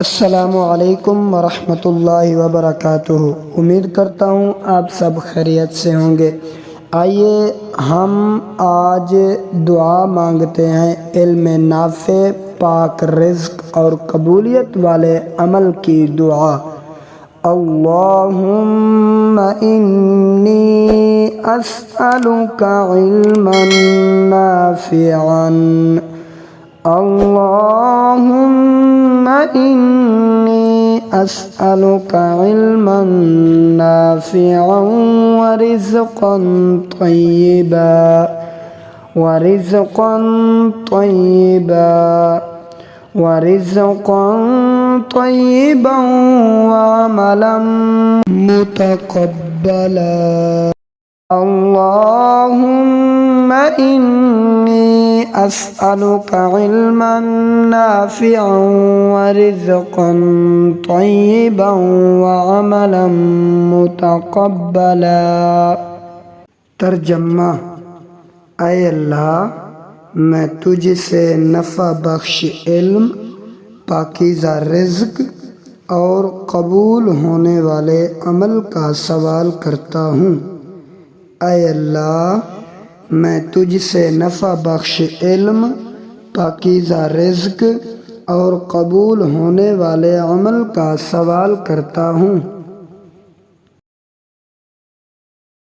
अस्सलामुअलैकुम वरहमतुल्लाहि वबरकातुहू। उम्मीद करता हूँ आप सब खैरियत से होंगे। आइए हम आज दुआ मांगते हैं, इल्म नाफ़े, पाक रिज़्क़ और कबूलियत वाले अमल की दुआ। अल्लाहुम्मा इन्नी अस्अलुका इल्मन नाफ़िअन। अल्लाहुम्मा इन्नी अस्अलुका इल्मन नाफ़िअन व रिज़्क़न तय्यिबा व रिज़्क़न तय्यिबा व रिज़्क़न तय्यिबा व अमलन मुतक़ब्बला। अल्लाहुम्मा इन्नी अस्अलुका इल्मन नाफ़िअन व रिज़्क़न तय्यिबन व अमलन मुतक़ब्बला। तर्जमा: ऐ अल्लाह, मैं तुझसे नफ़ा बख्श इल्म, पाकीज़ा रिज़्क़ और कबूल होने वाले अमल का सवाल करता हूँ। ऐ अल्लाह, मैं तुझसे नफ़ा बख्श इल्म, पाकीज़ा रिज़्क़ और कबूल होने वाले अमल का सवाल करता हूँ।